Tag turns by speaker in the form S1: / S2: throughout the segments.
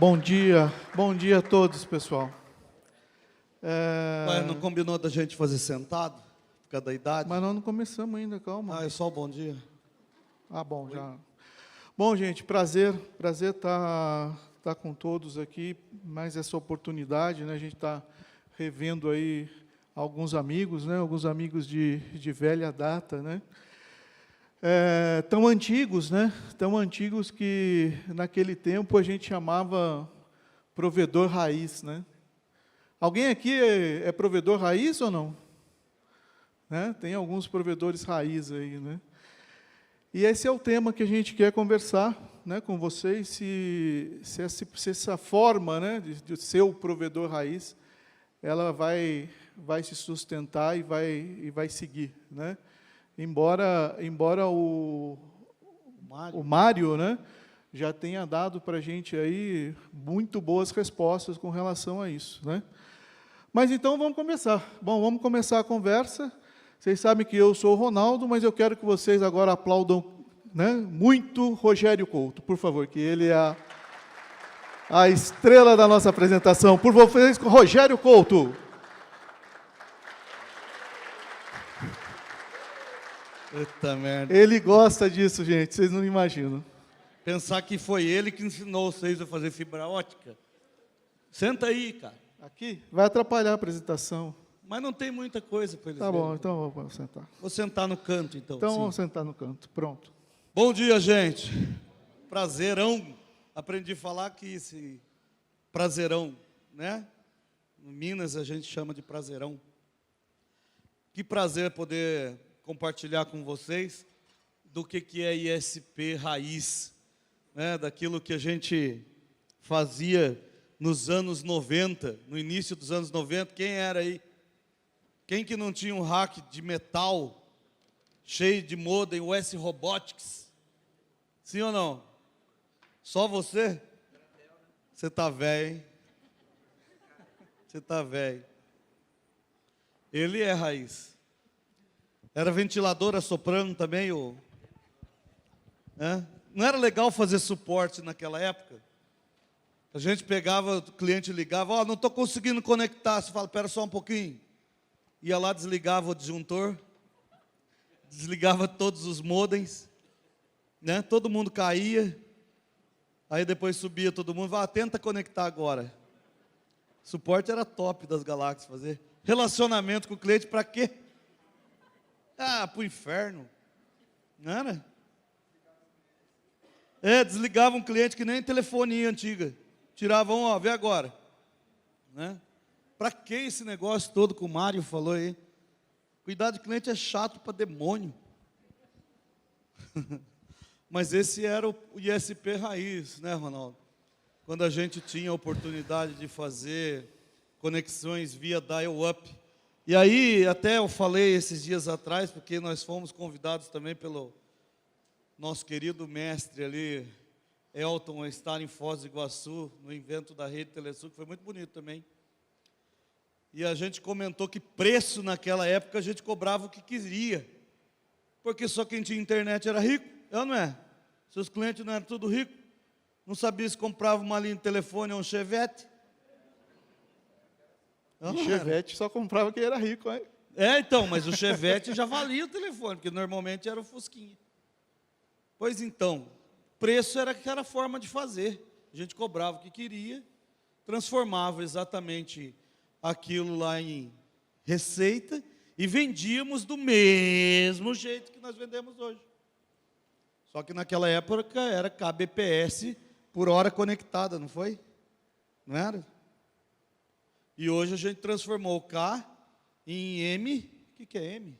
S1: Bom dia a todos, pessoal.
S2: Mas não combinou da gente fazer sentado, por causa da idade?
S1: Mas nós não começamos ainda, calma.
S2: É só o bom dia.
S1: Bom, já. Bom, gente, prazer tá com todos aqui, mais essa oportunidade, né? A gente está revendo aí alguns amigos, né? Alguns amigos de velha data, né? Tão antigos, né? Tão antigos que naquele tempo a gente chamava provedor raiz, né? Alguém aqui é provedor raiz ou não? Né? Tem alguns provedores raiz aí, né? E esse é o tema que a gente quer conversar, né, com vocês, se essa forma, né, de ser o provedor raiz, ela vai se sustentar e vai seguir, né? Embora o Mário, né, já tenha dado para a gente aí muito boas respostas com relação a isso, né? Mas então vamos começar. Bom, vamos começar a conversa. Vocês sabem que eu sou o Ronaldo, mas eu quero que vocês agora aplaudam, né, muito Rogério Couto, por favor, que ele é a estrela da nossa apresentação. Por vocês, Rogério Couto.
S2: Eita merda.
S1: Ele gosta disso, gente, vocês não imaginam.
S2: Pensar que foi ele que ensinou vocês a fazer fibra ótica. Senta aí, cara.
S1: Aqui? Vai atrapalhar a apresentação.
S2: Mas não tem muita coisa para eles
S1: Tá
S2: verem.
S1: bom, então vamos sentar.
S2: Vou sentar no canto, então.
S1: Então
S2: sim.
S1: vamos sentar no canto, pronto.
S2: Bom dia, gente. Prazerão. Aprendi a falar que esse prazerão, né? No Minas a gente chama de prazerão. Que prazer poder compartilhar com vocês do que é ISP raiz, né? Daquilo que a gente fazia nos anos 90, no início dos anos 90. Quem era aí? Quem que não tinha um rack de metal cheio de modem US Robotics? Sim ou não? Só você? Você tá velho, hein? Você tá velho. Ele é raiz. Era ventilador assoprando também, ou... Não era legal fazer suporte naquela época? A gente pegava, o cliente ligava, não estou conseguindo conectar. Você fala, espera só um pouquinho. Ia lá, desligava o disjuntor, desligava todos os modems, né? Todo mundo caía, aí depois subia todo mundo, tenta conectar agora. Suporte era top das galáxias fazer. Relacionamento com o cliente para quê? Para o inferno, não era? Desligava um cliente que nem telefonia antiga, tiravam, vê agora, né? Para que esse negócio todo que o Mário falou aí? Cuidar de cliente é chato para demônio. Mas esse era o ISP raiz, né, Ronaldo? Quando a gente tinha a oportunidade de fazer conexões via dial-up. E aí, até eu falei esses dias atrás, porque nós fomos convidados também pelo nosso querido mestre ali, Elton, a estar em Foz do Iguaçu, no evento da Rede Telesul, que foi muito bonito também. E a gente comentou que preço naquela época a gente cobrava o que queria. Porque só quem tinha internet era rico, não é? Seus clientes não eram tudo ricos. Não sabia se comprava uma linha de telefone ou um Chevette.
S1: E Chevette só comprava quem era rico, hein?
S2: Então, mas o Chevette já valia o telefone, porque normalmente era o Fusquinha. Pois então, preço era a forma de fazer. A gente cobrava o que queria, transformava exatamente aquilo lá em receita e vendíamos do mesmo jeito que nós vendemos hoje. Só que naquela época era kbps por hora conectada, não foi? Não era? E hoje a gente transformou o K em M. O que é M?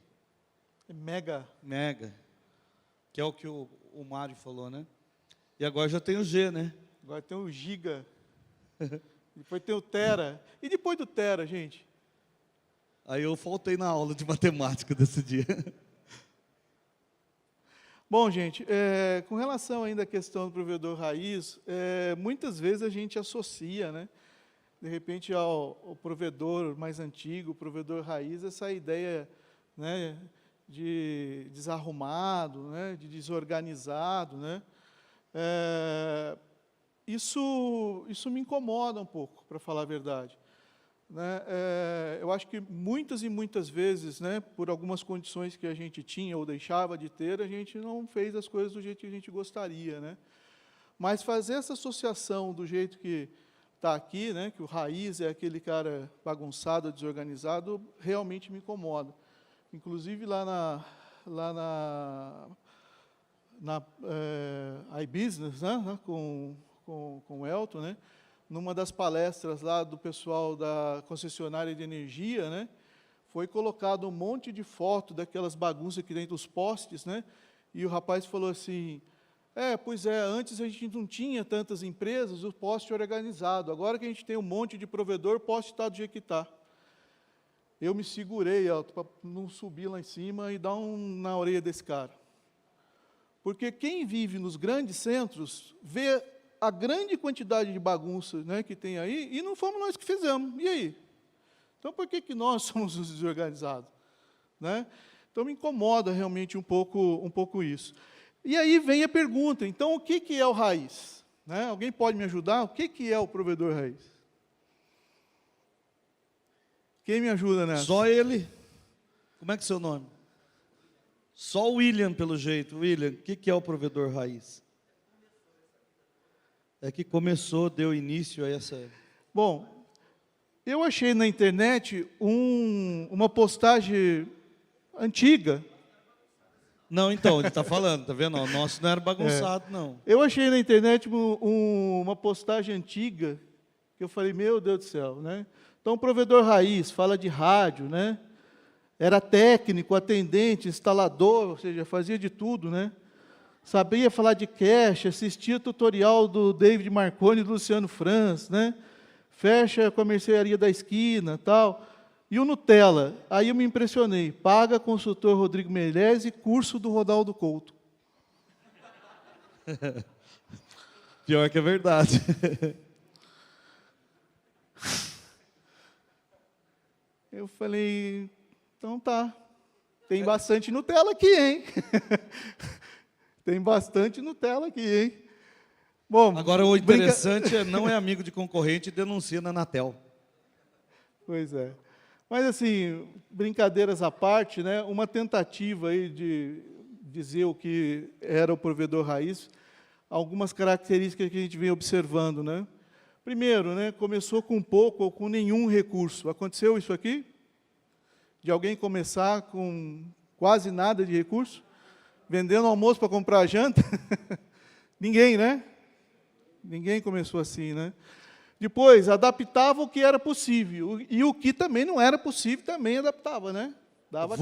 S1: Mega.
S2: Mega. Que é o que o Mário falou, né? E agora já tem o G, né?
S1: Agora tem o Giga. Depois tem o Tera. E depois do Tera, gente?
S2: Aí eu faltei na aula de matemática desse dia.
S1: Bom, gente, com relação ainda à questão do provedor raiz, muitas vezes a gente associa, né, de repente, ao provedor mais antigo, o provedor raiz, essa ideia, né, de desarrumado, né, de desorganizado, né, isso me incomoda um pouco, para falar a verdade. Né? Eu acho que muitas e muitas vezes, né, por algumas condições que a gente tinha ou deixava de ter, a gente não fez as coisas do jeito que a gente gostaria. Né? Mas fazer essa associação do jeito que está aqui, né, que o Raiz é aquele cara bagunçado, desorganizado, realmente me incomoda. Inclusive, lá na iBusiness, né, com o Elton, né, numa das palestras lá do pessoal da concessionária de energia, né, foi colocado um monte de foto daquelas bagunças que tem dos postes, né, e o rapaz falou assim, pois é, antes a gente não tinha tantas empresas, o poste era organizado, agora que a gente tem um monte de provedor, o poste está do jeito que está. Eu me segurei, Elton, para não subir lá em cima e dar na orelha desse cara. Porque quem vive nos grandes centros vê a grande quantidade de bagunça, né, que tem aí, e não fomos nós que fizemos. E aí? Então, por que nós somos os desorganizados? Né? Então, me incomoda realmente um pouco isso. E aí vem a pergunta, então, o que é o Raiz? Né? Alguém pode me ajudar? O que é o provedor Raiz? Quem me ajuda nessa?
S2: Só ele. Como é que é o seu nome? Só o William, pelo jeito. William, o que é o provedor Raiz? É que começou, deu início a essa...
S1: Bom, eu achei na internet uma postagem antiga.
S2: Não, então, ele está falando, tá vendo? O nosso não era bagunçado, não.
S1: Eu achei na internet uma postagem antiga, que eu falei, meu Deus do céu, né? Então, o provedor Raiz fala de rádio, né? Era técnico, atendente, instalador, ou seja, fazia de tudo, né? Sabia falar de cache, assistia tutorial do David Marconi e do Luciano Franz, né? Fecha com a mercearia da esquina, tal. E o Nutella, aí eu me impressionei, paga consultor Rodrigo Meirelles e curso do Rodaldo Couto.
S2: Pior que é verdade.
S1: Eu falei, então tá, tem bastante Nutella aqui, hein? Tem bastante Nutella aqui, hein? Bom,
S2: agora, o interessante não é amigo de concorrente e denuncia na Anatel.
S1: Pois é. Mas, assim, brincadeiras à parte, né, uma tentativa aí de dizer o que era o provedor Raiz, algumas características que a gente vem observando. Né? Primeiro, né, começou com pouco ou com nenhum recurso. Aconteceu isso aqui? De alguém começar com quase nada de recurso? Vendendo almoço para comprar janta? Ninguém, né? Ninguém começou assim, né? Depois, adaptava o que era possível. E o que também não era possível, também adaptava, né? Dava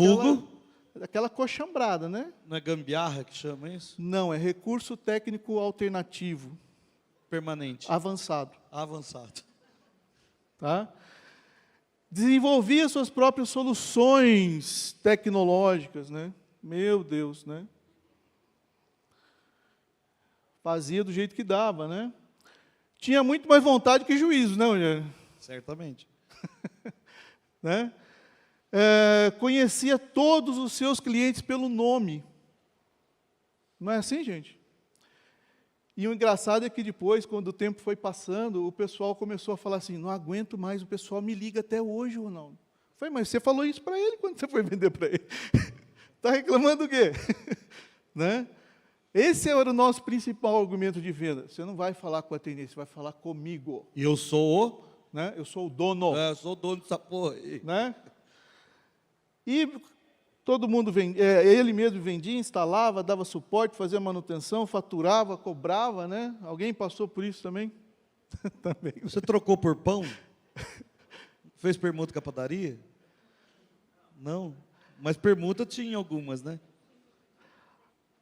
S1: aquela coxambrada, né?
S2: Não é gambiarra que chama isso?
S1: Não, é recurso técnico alternativo.
S2: Permanente.
S1: Avançado.
S2: Avançado.
S1: Tá? Desenvolvia suas próprias soluções tecnológicas, né? Meu Deus, né? Fazia do jeito que dava, né? Tinha muito mais vontade que juízo, não, Rogério?
S2: Certamente.
S1: Né? Conhecia todos os seus clientes pelo nome. Não é assim, gente? E o engraçado é que depois, quando o tempo foi passando, o pessoal começou a falar assim, não aguento mais, o pessoal me liga até hoje, Ronaldo. Eu falei, mas você falou isso para ele quando você foi vender para ele. Está reclamando do quê? Né? Esse era o nosso principal argumento de venda. Você não vai falar com o atendente, você vai falar comigo.
S2: E eu sou o?
S1: Né? Eu sou o dono.
S2: Eu sou o dono dessa porra aí.
S1: Né? E todo mundo vendia, ele mesmo vendia, instalava, dava suporte, fazia manutenção, faturava, cobrava, né? Alguém passou por isso também? Também.
S2: Você trocou por pão? Fez permuta com a padaria? Não. Mas permuta tinha algumas, né?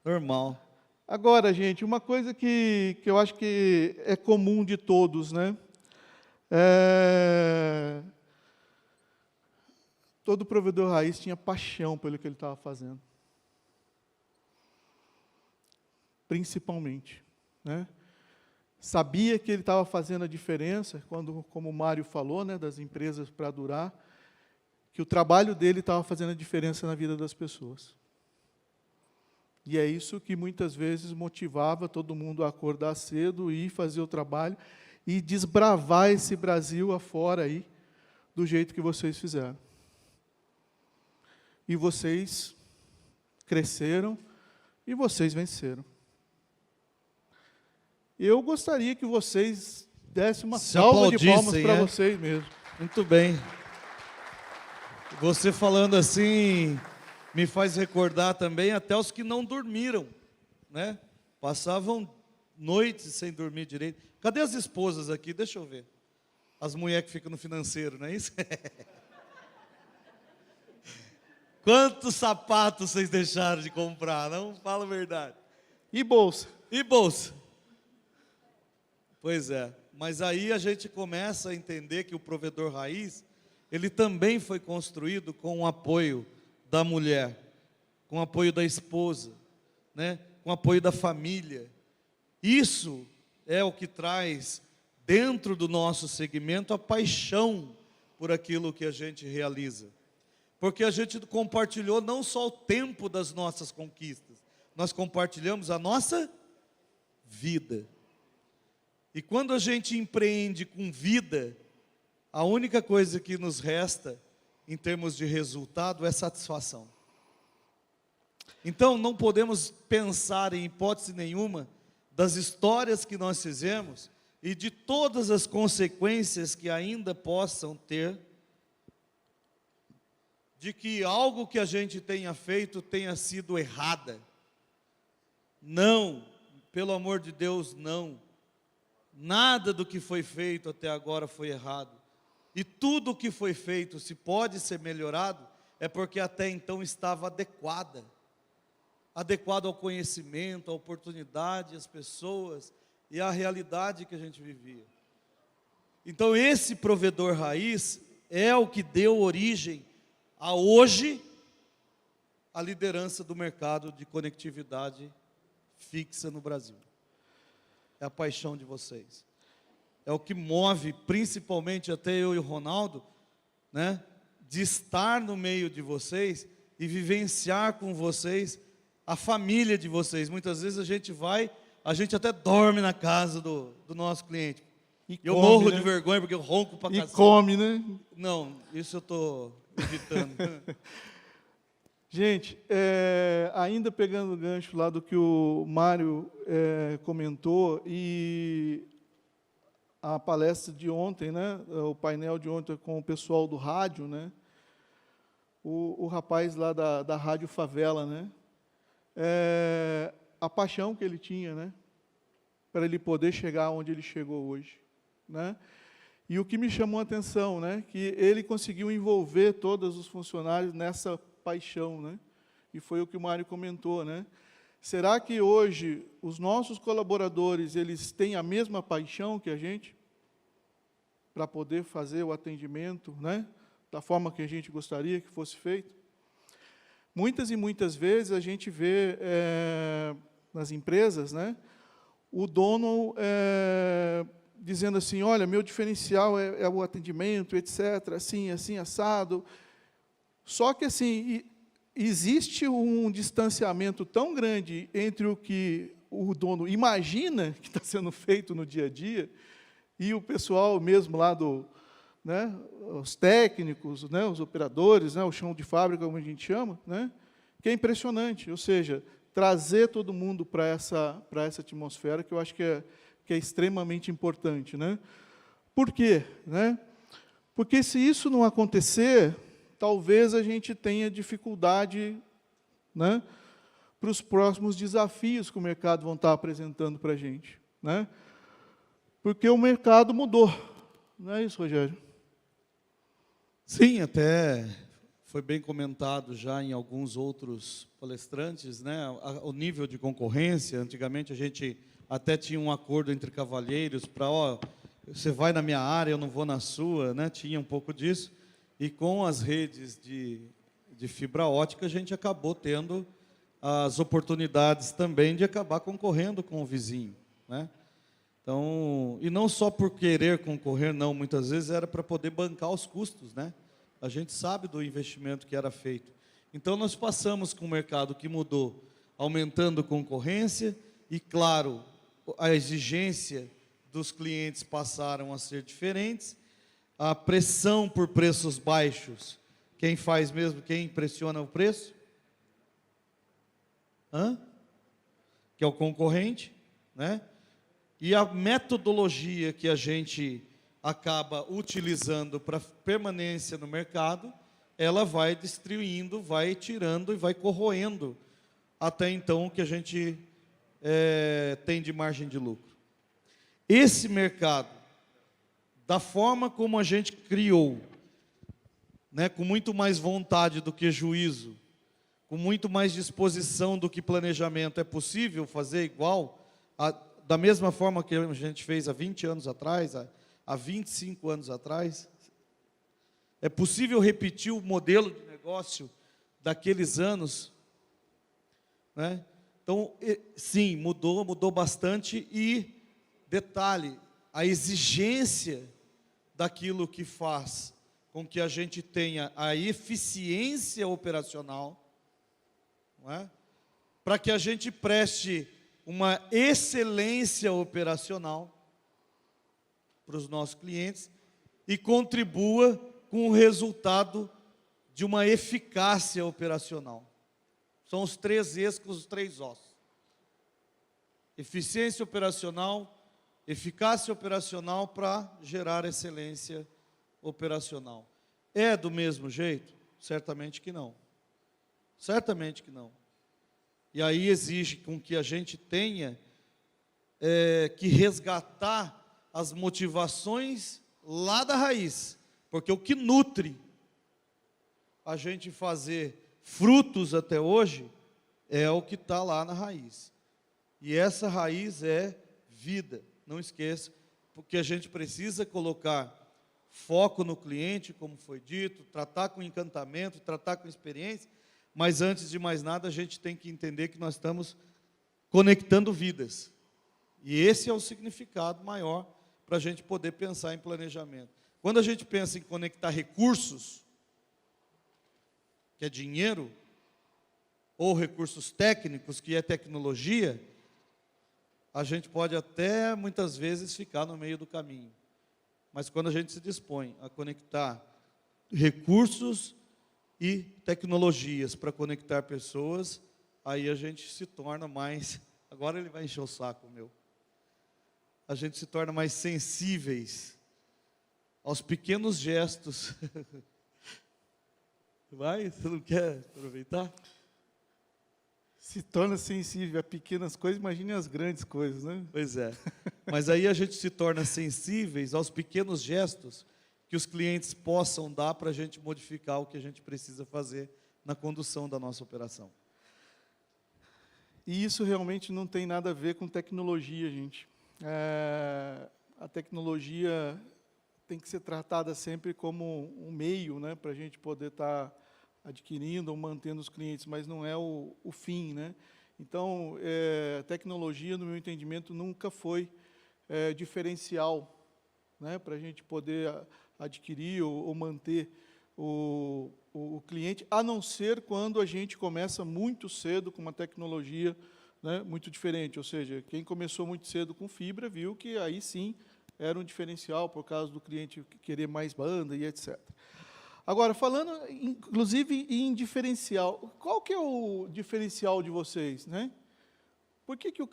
S2: Normal.
S1: Agora, gente, uma coisa que eu acho que é comum de todos, né? Todo provedor Raiz tinha paixão pelo que ele estava fazendo. Principalmente. Né? Sabia que ele estava fazendo a diferença, quando, como o Mário falou, né, das empresas para durar, que o trabalho dele estava fazendo a diferença na vida das pessoas. E é isso que muitas vezes motivava todo mundo a acordar cedo e ir fazer o trabalho e desbravar esse Brasil afora aí, do jeito que vocês fizeram. E vocês cresceram e vocês venceram. Eu gostaria que vocês dessem uma salva de palmas para vocês mesmo.
S2: Muito bem. Você falando assim, me faz recordar também até os que não dormiram, né? Passavam noites sem dormir direito. Cadê as esposas aqui? Deixa eu ver. As mulheres que ficam no financeiro, não é isso? Quantos sapatos vocês deixaram de comprar? Não fala a verdade.
S1: E bolsa?
S2: E bolsa? Pois é. Mas aí a gente começa a entender que o provedor raiz, ele também foi construído com o apoio da mulher, com o apoio da esposa, né? Com o apoio da família. Isso é o que traz dentro do nosso segmento a paixão por aquilo que a gente realiza. Porque a gente compartilhou não só o tempo das nossas conquistas, nós compartilhamos a nossa vida. E quando a gente empreende com vida, a única coisa que nos resta, em termos de resultado, é satisfação. Então, não podemos pensar em hipótese nenhuma das histórias que nós fizemos e de todas as consequências que ainda possam ter, de que algo que a gente tenha feito tenha sido errada. Não, pelo amor de Deus, não. Nada do que foi feito até agora foi errado. E tudo o que foi feito, se pode ser melhorado, é porque até então estava adequado ao conhecimento, à oportunidade, às pessoas e à realidade que a gente vivia. Então esse provedor raiz é o que deu origem a hoje a liderança do mercado de conectividade fixa no Brasil. É a paixão de vocês. É o que move, principalmente até eu e o Ronaldo, né, de estar no meio de vocês e vivenciar com vocês a família de vocês. Muitas vezes a gente até dorme na casa do nosso cliente.
S1: E
S2: eu
S1: come,
S2: morro
S1: né?
S2: de vergonha porque eu ronco pra cacete.
S1: E come, né?
S2: Não, isso eu estou evitando.
S1: Gente, ainda pegando o gancho lá do que o Mário comentou, e a palestra de ontem, né, o painel de ontem com o pessoal do rádio, né, o rapaz lá da Rádio Favela, né, a paixão que ele tinha, né, para ele poder chegar onde ele chegou hoje, né. E o que me chamou a atenção, né, que ele conseguiu envolver todos os funcionários nessa paixão, né, e foi o que o Mário comentou, né. Será que hoje os nossos colaboradores, eles têm a mesma paixão que a gente para poder fazer o atendimento, né, da forma que a gente gostaria que fosse feito? Muitas e muitas vezes a gente vê nas empresas, né, o dono dizendo assim, olha, meu diferencial é o atendimento, etc., assim, assim, assado. Só que, assim, existe um distanciamento tão grande entre o que o dono imagina que está sendo feito no dia a dia e o pessoal mesmo lá né, os técnicos, né, os operadores, né, o chão de fábrica, como a gente chama, né, que é impressionante. Ou seja, trazer todo mundo para essa atmosfera, que eu acho que é extremamente importante, né? Por quê, né? Porque se isso não acontecer, talvez a gente tenha dificuldade, né, para os próximos desafios que o mercado vão estar apresentando para a gente, né? Porque o mercado mudou, não é isso, Rogério?
S2: Sim, até foi bem comentado já em alguns outros palestrantes, né? O nível de concorrência. Antigamente a gente até tinha um acordo entre cavalheiros para, você vai na minha área, eu não vou na sua, né? Tinha um pouco disso. E com as redes de fibra ótica, a gente acabou tendo as oportunidades também de acabar concorrendo com o vizinho, né? Então, e não só por querer concorrer, não, muitas vezes era para poder bancar os custos, né? A gente sabe do investimento que era feito. Então, nós passamos com um mercado que mudou aumentando concorrência e, claro, a exigência dos clientes passaram a ser diferentes, a pressão por preços baixos, quem faz mesmo, quem pressiona o preço? Que é o concorrente, né? E a metodologia que a gente acaba utilizando para permanência no mercado, ela vai destruindo, vai tirando e vai corroendo até então o que a gente tem de margem de lucro. Esse mercado, da forma como a gente criou, né, com muito mais vontade do que juízo, com muito mais disposição do que planejamento, é possível fazer igual, da mesma forma que a gente fez há 20 anos atrás, há 25 anos atrás? É possível repetir o modelo de negócio daqueles anos? Né? Então, sim, mudou bastante e, detalhe, a exigência daquilo que faz com que a gente tenha a eficiência operacional, não é? Para que a gente preste uma excelência operacional para os nossos clientes e contribua com o resultado de uma eficácia operacional. São os 3 E's com os 3 O's. Eficiência operacional, eficácia operacional para gerar excelência operacional. É do mesmo jeito? Certamente que não. Certamente que não. E aí exige com que a gente tenha que resgatar as motivações lá da raiz, porque o que nutre a gente fazer frutos até hoje é o que está lá na raiz. E essa raiz é vida. Não esqueça, porque a gente precisa colocar foco no cliente, como foi dito, tratar com encantamento, tratar com experiência, mas antes de mais nada a gente tem que entender que nós estamos conectando vidas. E esse é o significado maior para a gente poder pensar em planejamento. Quando a gente pensa em conectar recursos, que é dinheiro, ou recursos técnicos, que é tecnologia, a gente pode até muitas vezes ficar no meio do caminho. Mas quando a gente se dispõe a conectar recursos e tecnologias para conectar pessoas, aí a gente se torna mais... Agora ele vai encher o saco, meu. A gente se torna mais sensíveis aos pequenos gestos. Vai? Você não quer aproveitar?
S1: Se torna sensível a pequenas coisas, imagine as grandes coisas, né?
S2: Pois é. Mas aí a gente se torna sensíveis aos pequenos gestos que os clientes possam dar para a gente modificar o que a gente precisa fazer na condução da nossa operação.
S1: E isso realmente não tem nada a ver com tecnologia, gente. A tecnologia tem que ser tratada sempre como um meio, né, para a gente poder estar adquirindo ou mantendo os clientes, mas não é o fim, né? Então, tecnologia, no meu entendimento, nunca foi diferencial, né, para a gente poder adquirir ou manter o cliente, a não ser quando a gente começa muito cedo com uma tecnologia, né, muito diferente. Ou seja, quem começou muito cedo com fibra viu que aí sim era um diferencial por causa do cliente querer mais banda e etc. Agora, falando, inclusive, em diferencial, qual que é o diferencial de vocês, né? Por que o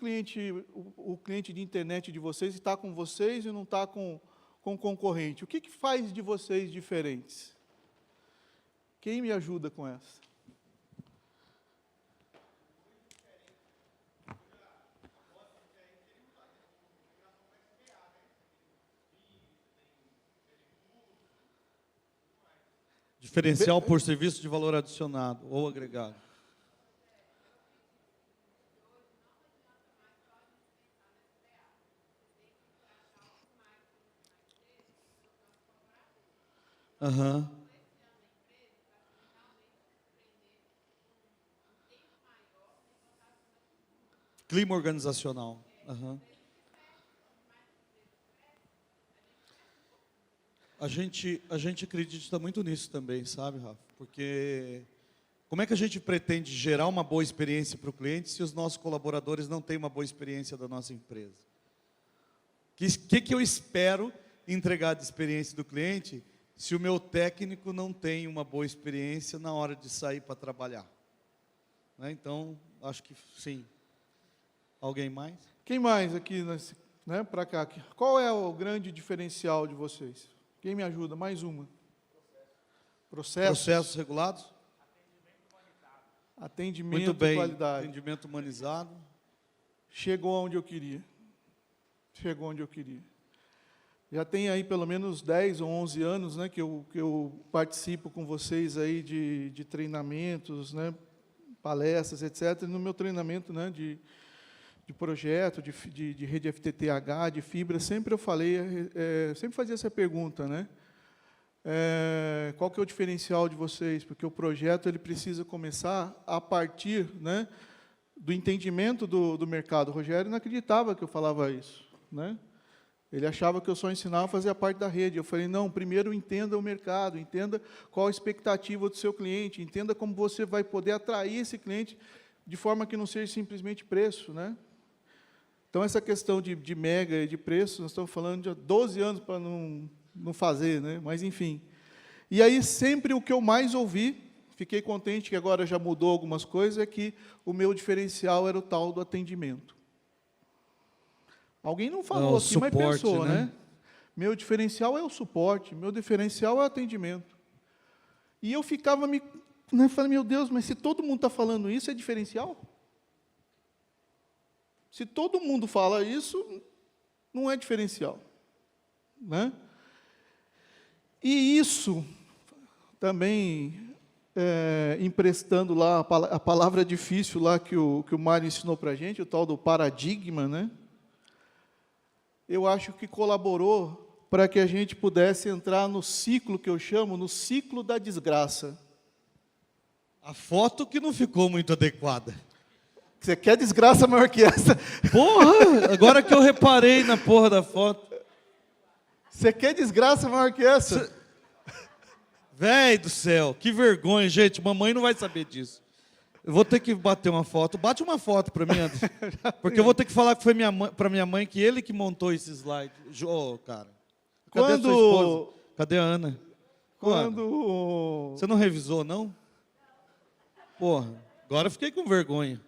S1: cliente de internet de vocês está com vocês e não está com o concorrente? O que faz de vocês diferentes? Quem me ajuda com essa?
S2: Diferencial por serviço de valor adicionado ou agregado. Aham. Clima organizacional. Aham. A gente acredita muito nisso também, sabe, Rafa? Porque Como é que a gente pretende gerar uma boa experiência para o cliente se os nossos colaboradores não têm uma boa experiência da nossa empresa? O que eu espero entregar de experiência do cliente se o meu técnico não tem uma boa experiência na hora de sair para trabalhar? Né? Então, acho que sim. Alguém mais?
S1: Quem mais aqui, né, para cá? Qual é o grande diferencial de vocês? Quem me ajuda? Mais uma.
S2: Processos regulados?
S1: Atendimento
S2: Muito bem.
S1: de qualidade.
S2: Atendimento humanizado.
S1: Chegou onde eu queria. Chegou onde eu queria. Já tem aí pelo menos 10 ou 11 anos, né, que eu participo com vocês aí de treinamentos, né, palestras, etc. E no meu treinamento, né, de projeto, de rede FTTH, de fibra, sempre eu falei, sempre fazia essa pergunta, né? Qual que é o diferencial de vocês? Porque o projeto ele precisa começar a partir, né, do entendimento do mercado. O Rogério não acreditava que eu falava isso, né? Ele achava que eu só ensinava a fazer a parte da rede. Eu falei, não, primeiro entenda o mercado, entenda qual a expectativa do seu cliente, entenda como você vai poder atrair esse cliente de forma que não seja simplesmente preço, né? Então, essa questão de mega e de preço, nós estamos falando de 12 anos para não fazer, né? Mas, enfim. E aí, sempre o que eu mais ouvi, fiquei contente que agora já mudou algumas coisas, é que o meu diferencial era o tal do atendimento. Alguém não falou aqui,
S2: suporte,
S1: mas pensou,
S2: né?
S1: né? Meu diferencial é o suporte, meu diferencial é o atendimento. E eu ficava falando, meu Deus, mas se todo mundo está falando isso, é diferencial? Se todo mundo fala isso, não é diferencial, né? E isso também, emprestando lá a palavra difícil lá que o Mário ensinou para a gente, o tal do paradigma, né? Eu acho que colaborou para que a gente pudesse entrar no ciclo que eu chamo, no ciclo da desgraça.
S2: A foto que não ficou muito adequada.
S1: Você quer desgraça maior que essa?
S2: Porra, agora que eu reparei na porra da foto.
S1: Você quer desgraça maior que essa?
S2: Véi do céu, que vergonha, gente. Mamãe não vai saber disso. Eu vou ter que bater uma foto. Bate uma foto para mim, Anderson. Porque eu vou ter que falar que foi para minha mãe que ele que montou esse slide. Ô, cara. Cadê a sua esposa? Cadê a Ana?
S1: Quando...
S2: Você não revisou, não? Porra, agora eu fiquei com vergonha.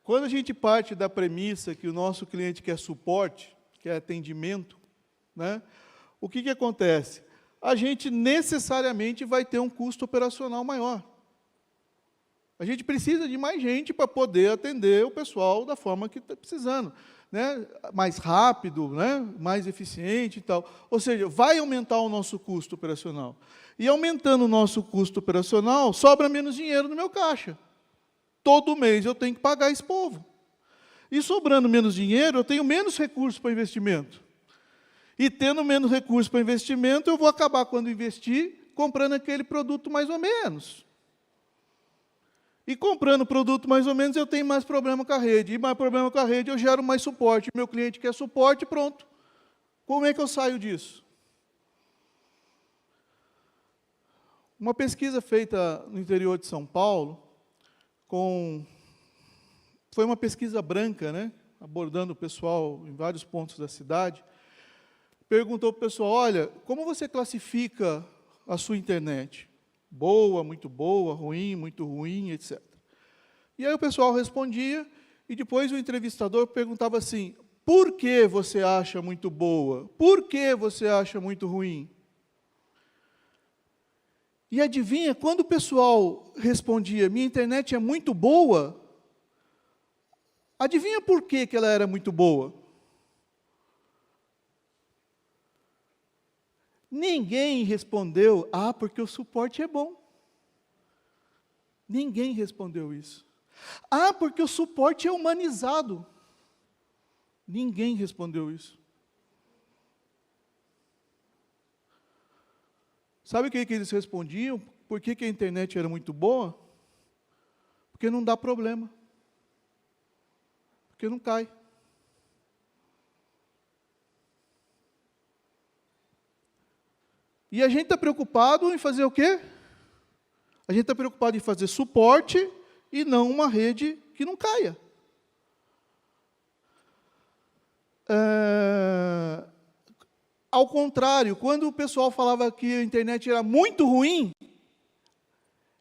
S1: Quando a gente parte da premissa que o nosso cliente quer suporte, quer atendimento, né, o que acontece? A gente necessariamente vai ter um custo operacional maior. A gente precisa de mais gente para poder atender o pessoal da forma que está precisando, né? Mais rápido, né? Mais eficiente e tal. Ou seja, vai aumentar o nosso custo operacional. E aumentando o nosso custo operacional, sobra menos dinheiro no meu caixa. Todo mês eu tenho que pagar esse povo. E sobrando menos dinheiro, eu tenho menos recursos para investimento. E tendo menos recursos para investimento, eu vou acabar, quando investir, comprando aquele produto mais ou menos. E comprando produto mais ou menos, eu tenho mais problema com a rede. E mais problema com a rede, eu gero mais suporte. Meu cliente quer suporte, pronto. Como é que eu saio disso? Uma pesquisa feita no interior de São Paulo, foi uma pesquisa branca, né, abordando o pessoal em vários pontos da cidade, perguntou para o pessoal, olha, como você classifica a sua internet? Boa, muito boa, ruim, muito ruim, etc. E aí o pessoal respondia, e depois o entrevistador perguntava assim, por que você acha muito boa? Por que você acha muito ruim? E adivinha, quando o pessoal respondia, minha internet é muito boa, adivinha por que ela era muito boa? Ninguém respondeu, porque o suporte é bom. Ninguém respondeu isso. Porque o suporte é humanizado. Ninguém respondeu isso. Sabe o que eles respondiam? Por que a internet era muito boa? Porque não dá problema. Porque não cai. E a gente está preocupado em fazer o quê? A gente está preocupado em fazer suporte e não uma rede que não caia. Ao contrário, quando o pessoal falava que a internet era muito ruim,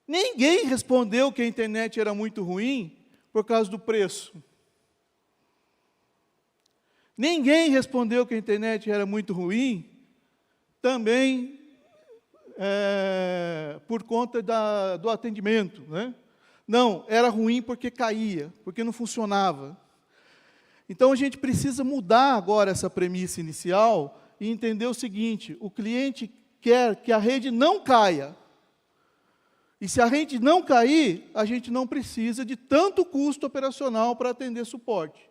S1: ninguém respondeu que a internet era muito ruim por causa do preço. Ninguém respondeu que a internet era muito ruim também por conta do atendimento, né? Não, era ruim porque caía, porque não funcionava. Então, a gente precisa mudar agora essa premissa inicial e entender o seguinte: o cliente quer que a rede não caia. E se a rede não cair, a gente não precisa de tanto custo operacional para atender suporte.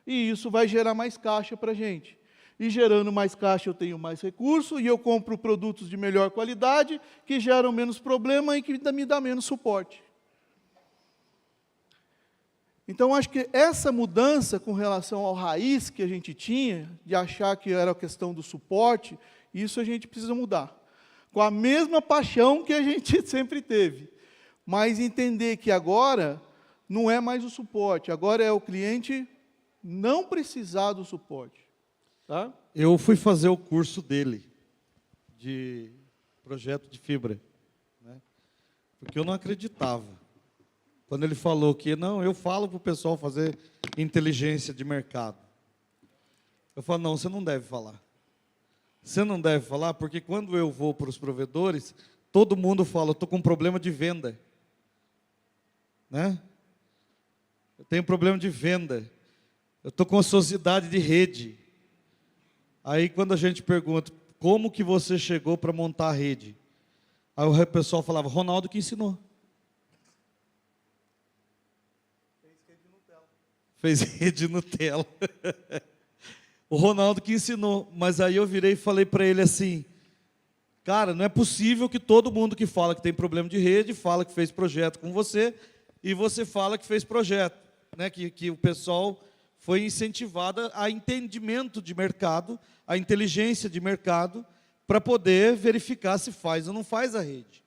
S1: E isso vai gerar mais caixa para a gente. E gerando mais caixa, eu tenho mais recurso, e eu compro produtos de melhor qualidade, que geram menos problema e que me dá menos suporte. Então, acho que essa mudança com relação ao raiz que a gente tinha, de achar que era a questão do suporte, isso a gente precisa mudar. Com a mesma paixão que a gente sempre teve. Mas entender que agora não é mais o suporte, agora é o cliente não precisar do suporte. Tá?
S2: Eu fui fazer o curso dele, de projeto de fibra, né? Porque eu não acreditava. Quando ele falou que, não, eu falo para o pessoal fazer inteligência de mercado. Eu falo, não, você não deve falar. Você não deve falar, porque quando eu vou para os provedores, todo mundo fala, eu estou com problema de venda. Né? Eu tenho problema de venda. Eu estou com ociosidade de rede. Aí quando a gente pergunta, como que você chegou para montar a rede? Aí o pessoal falava, Ronaldo que ensinou. Fez rede Nutella. O Ronaldo que ensinou. Mas aí eu virei e falei para ele assim, cara, não é possível que todo mundo que fala que tem problema de rede, fala que fez projeto com você, e você fala que fez projeto. Né? Que o pessoal foi incentivado a entendimento de mercado, a inteligência de mercado, para poder verificar se faz ou não faz a rede.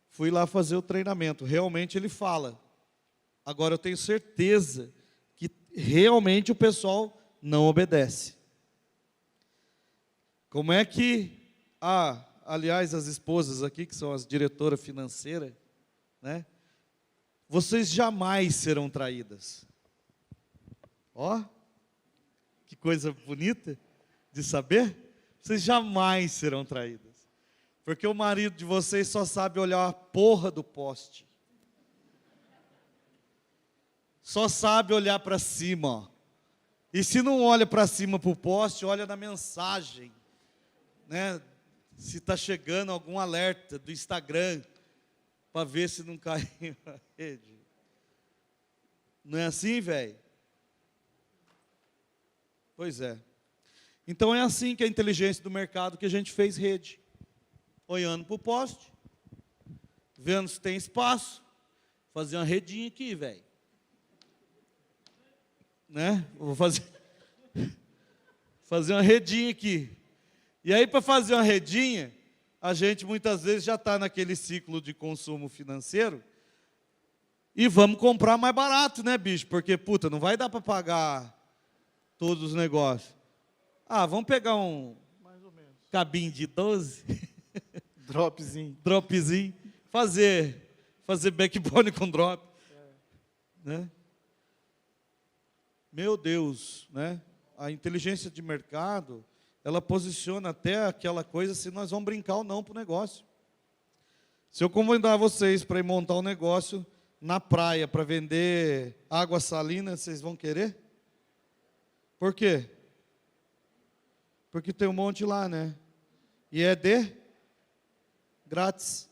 S2: Fui lá fazer o treinamento. Realmente ele fala. Agora eu tenho certeza que realmente o pessoal não obedece. Como é que, aliás, as esposas aqui, que são as diretoras financeiras, né? Vocês jamais serão traídas. Ó, que coisa bonita de saber. Vocês jamais serão traídas. Porque o marido de vocês só sabe olhar a porra do poste. Só sabe olhar para cima, ó. E se não olha para cima para o poste, olha na mensagem, né? Se está chegando algum alerta do Instagram, para ver se não caiu a rede. Não é assim, velho? Pois é. Então é assim que a inteligência do mercado que a gente fez rede. Olhando para o poste, vendo se tem espaço, fazer uma redinha aqui, velho. Né? Vou fazer uma redinha aqui. E aí, para fazer uma redinha, a gente muitas vezes já está naquele ciclo de consumo financeiro e vamos comprar mais barato, né, bicho? Porque, puta, não vai dar para pagar todos os negócios. Vamos pegar um
S1: mais ou menos
S2: cabinho de 12,
S1: dropzinho,
S2: fazer backbone com drop, né? Meu Deus, né? A inteligência de mercado, ela posiciona até aquela coisa se nós vamos brincar ou não para o negócio. Se eu convidar vocês para ir montar um negócio na praia para vender água salina, vocês vão querer? Por quê? Porque tem um monte lá, né? E é grátis.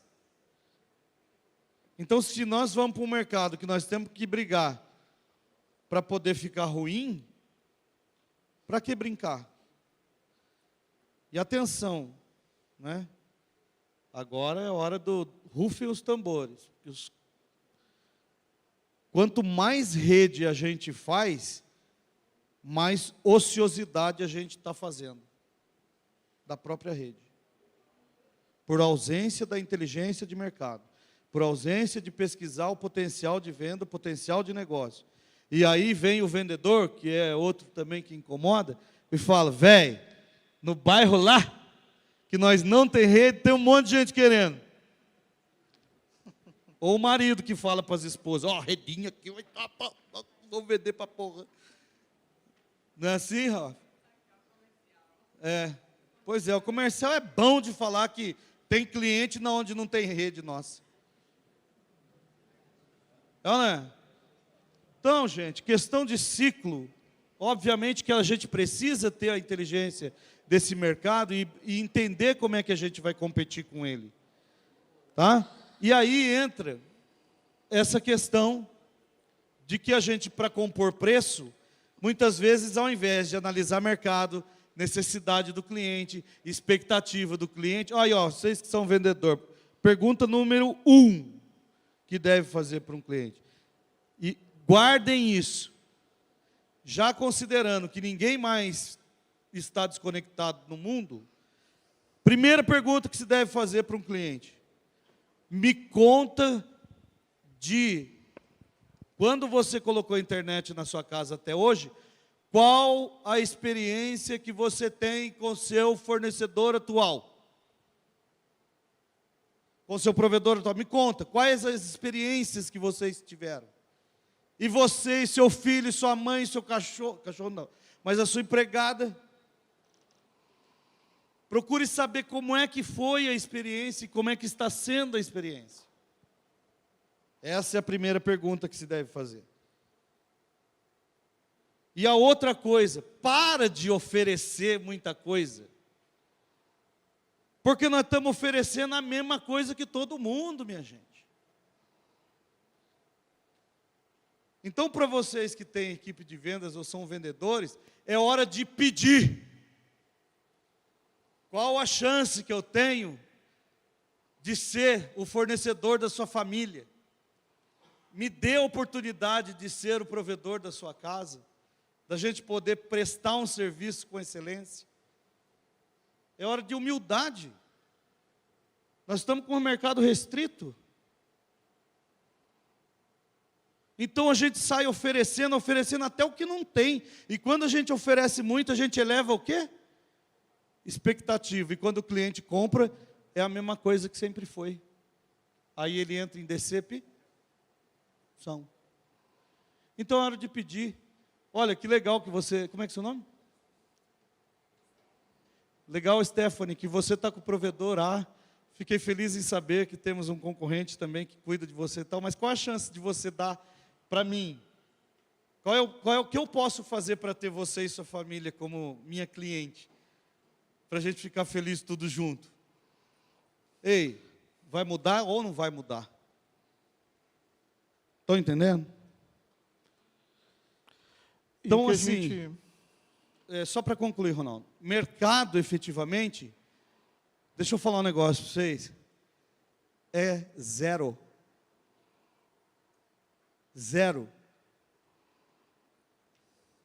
S2: Então, se nós vamos para um mercado que nós temos que brigar para poder ficar ruim, para que brincar? E atenção, né? Agora é a hora do rufem os tambores. Quanto mais rede a gente faz, mais ociosidade a gente está fazendo da própria rede. por ausência da inteligência de mercado, por ausência de pesquisar o potencial de venda, o potencial de negócio. E aí vem o vendedor, que é outro também que incomoda, e fala: velho, no bairro lá, que nós não tem rede, tem um monte de gente querendo. Ou o marido que fala para as esposas: ó, redinha aqui, vou vender para porra. Não é assim, Rafa? É. Pois é, o comercial é bom de falar que tem cliente na onde não tem rede nossa. Não é? Então, gente, questão de ciclo, obviamente que a gente precisa ter a inteligência desse mercado e entender como é que a gente vai competir com ele. Tá? E aí entra essa questão de que a gente, para compor preço, muitas vezes, ao invés de analisar mercado, necessidade do cliente, expectativa do cliente, olha, ó, vocês que são vendedor, pergunta número 1 que deve fazer para um cliente. E guardem isso, já considerando que ninguém mais está desconectado no mundo, primeira pergunta que se deve fazer para um cliente: me conta de quando você colocou a internet na sua casa até hoje, qual a experiência que você tem com seu fornecedor atual? Com seu provedor atual? Me conta, quais as experiências que vocês tiveram? E você, seu filho, sua mãe, seu cachorro não, mas a sua empregada. Procure saber como é que foi a experiência e como é que está sendo a experiência. Essa é a primeira pergunta que se deve fazer. E a outra coisa, para de oferecer muita coisa. Porque nós estamos oferecendo a mesma coisa que todo mundo, minha gente. Então, para vocês que têm equipe de vendas ou são vendedores, é hora de pedir. Qual a chance que eu tenho de ser o fornecedor da sua família? Me dê a oportunidade de ser o provedor da sua casa, da gente poder prestar um serviço com excelência. É hora de humildade. Nós estamos com um mercado restrito. Então a gente sai oferecendo até o que não tem. E quando a gente oferece muito, a gente eleva o quê? Expectativa. E quando o cliente compra, é a mesma coisa que sempre foi. Aí ele entra em decepção. Então é hora de pedir. Olha, que legal que você... Como é que é o seu nome? Legal, Stephanie, que você está com o provedor A. Fiquei feliz em saber que temos um concorrente também que cuida de você e tal. Mas qual a chance de você dar para mim? Qual é o que eu posso fazer para ter você e sua família como minha cliente? Para a gente ficar feliz tudo junto. Ei, vai mudar ou não vai mudar? Estão entendendo? Então, assim, só para concluir, Ronaldo, mercado, efetivamente, deixa eu falar um negócio para vocês, é zero. Zero.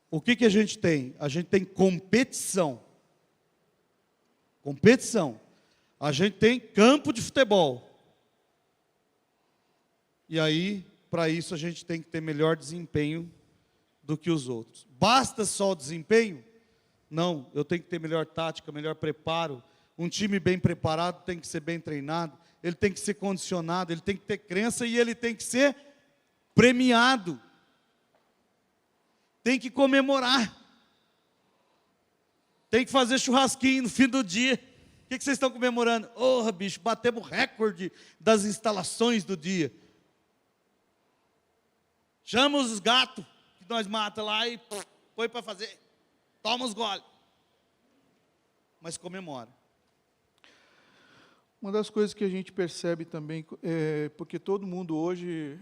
S2: O que a gente tem? A gente tem competição. Competição. A gente tem campo de futebol. E aí, para isso, a gente tem que ter melhor desempenho do que os outros. Basta só o desempenho? Não, eu tenho que ter melhor tática, melhor preparo. Um time bem preparado tem que ser bem treinado, ele tem que ser condicionado, ele tem que ter crença e ele tem que ser premiado. Tem que comemorar. Tem que fazer churrasquinho no fim do dia. O que vocês estão comemorando? Oh, bicho, batemos o recorde das instalações do dia. Chama os gatos que nós mata lá e põe para fazer. Toma os goles. Mas comemora.
S1: Uma das coisas que a gente percebe também, porque todo mundo hoje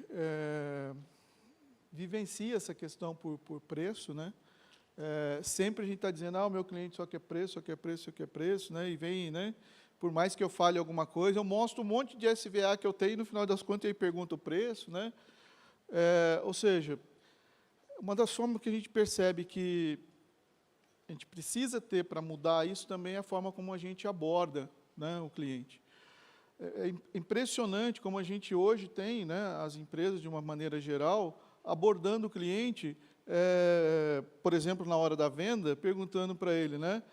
S1: vivencia essa questão por preço, né? Sempre a gente está dizendo, o meu cliente só quer preço, só quer preço, só quer preço, né? E vem, né? Por mais que eu fale alguma coisa, eu mostro um monte de SVA que eu tenho e no final das contas ele pergunta o preço, né? Ou seja, uma das formas que a gente percebe que a gente precisa ter para mudar isso também é a forma como a gente aborda, né, o cliente. É impressionante como a gente hoje tem, né, as empresas, de uma maneira geral, abordando o cliente, por exemplo, na hora da venda, perguntando para ele, né,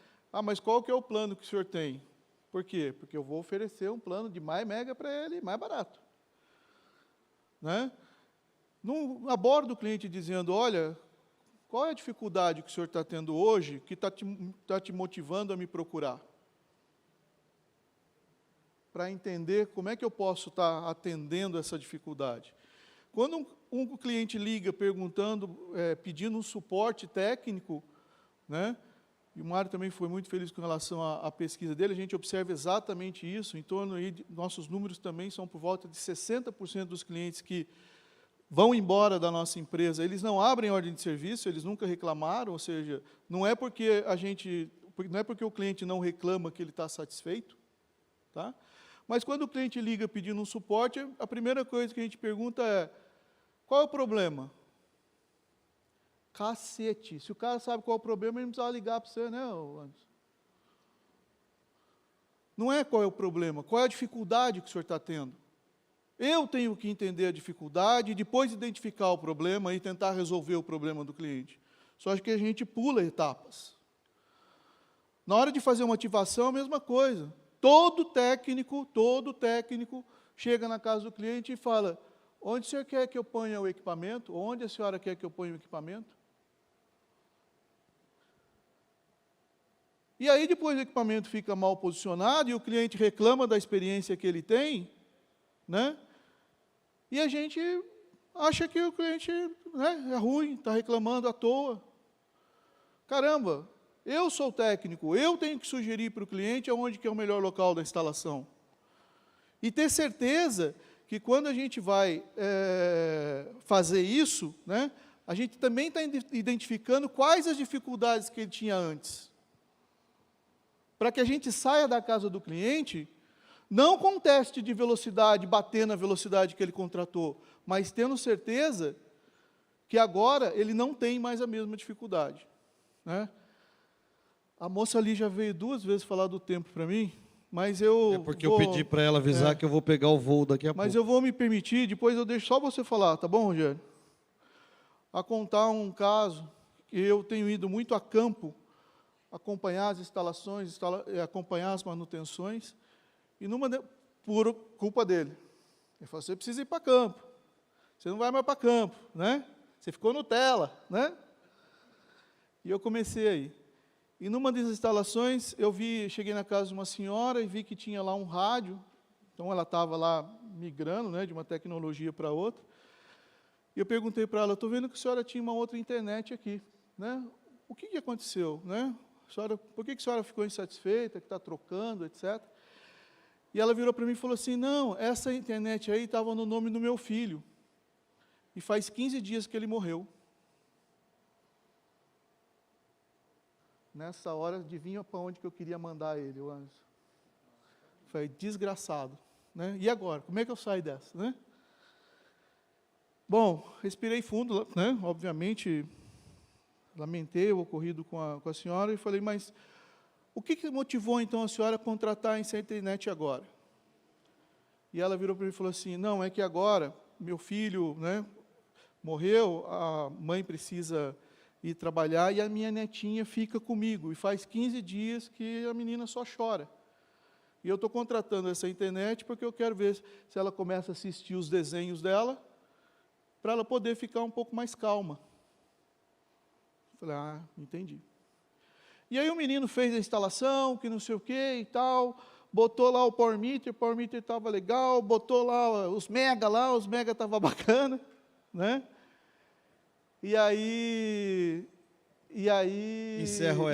S1: mas qual que é o plano que o senhor tem? Por quê? Porque eu vou oferecer um plano de mais mega para ele, mais barato. Né? Não aborda o cliente dizendo, olha, qual é a dificuldade que o senhor está tendo hoje que está te motivando a me procurar? Para entender como é que eu posso estar atendendo essa dificuldade. Quando um cliente liga perguntando, pedindo um suporte técnico, né, e o Mário também foi muito feliz com relação à pesquisa dele, a gente observa exatamente isso, em torno aí, nossos números também são por volta de 60% dos clientes que vão embora da nossa empresa, eles não abrem ordem de serviço, eles nunca reclamaram, ou seja, não é porque o cliente não reclama que ele está satisfeito, tá? Mas quando o cliente liga pedindo um suporte, a primeira coisa que a gente pergunta é, qual é o problema? Cacete, se o cara sabe qual é o problema, ele não precisava ligar para você, né, Anderson? Não é qual é o problema, qual é a dificuldade que o senhor está tendo? Eu tenho que entender a dificuldade, depois identificar o problema e tentar resolver o problema do cliente. Só que a gente pula etapas. Na hora de fazer uma ativação, a mesma coisa. Todo técnico chega na casa do cliente e fala, onde o senhor quer que eu ponha o equipamento? Onde a senhora quer que eu ponha o equipamento? E aí, depois o equipamento fica mal posicionado e o cliente reclama da experiência que ele tem, né? E a gente acha que o cliente, né, é ruim, está reclamando à toa. Caramba, eu sou o técnico, eu tenho que sugerir para o cliente aonde que é o melhor local da instalação. E ter certeza que quando a gente vai fazer isso, né, a gente também está identificando quais as dificuldades que ele tinha antes. Para que a gente saia da casa do cliente, não com teste de velocidade, bater na velocidade que ele contratou, mas tendo certeza que agora ele não tem mais a mesma dificuldade. Né? A moça ali já veio 2 vezes falar do tempo para mim, mas eu...
S2: É porque eu pedi para ela avisar que eu vou pegar o voo daqui a pouco.
S1: Mas eu vou me permitir, depois eu deixo só você falar, tá bom, Rogério? A contar um caso que eu tenho ido muito a campo, acompanhar as instalações, acompanhar as manutenções, e por culpa dele. Ele falou, você precisa ir para campo. Você não vai mais para campo, né? Você ficou Nutella, né? E eu comecei aí. E numa das instalações, cheguei na casa de uma senhora e vi que tinha lá um rádio, então ela estava lá migrando, né, de uma tecnologia para outra, e eu perguntei para ela, estou vendo que a senhora tinha uma outra internet aqui, né? O que aconteceu, né? Por que a senhora ficou insatisfeita, que está trocando, etc. E ela virou para mim e falou assim, não, essa internet aí estava no nome do meu filho, e faz 15 dias que ele morreu. Nessa hora, adivinha para onde que eu queria mandar ele, o Anderson? Foi desgraçado. Né? E agora? Como é que eu saio dessa? Né? Bom, respirei fundo, né? Obviamente, lamentei o ocorrido com a senhora e falei, mas o que motivou então a senhora a contratar essa internet agora? E ela virou para mim e falou assim, não, é que agora meu filho, né, morreu, a mãe precisa ir trabalhar e a minha netinha fica comigo. E faz 15 dias que a menina só chora. E eu estou contratando essa internet porque eu quero ver se ela começa a assistir os desenhos dela, para ela poder ficar um pouco mais calma. Falei, entendi. E aí o menino fez a instalação, que não sei o que e tal, botou lá o Power Meter estava legal, botou lá os mega estava bacana, né? E aí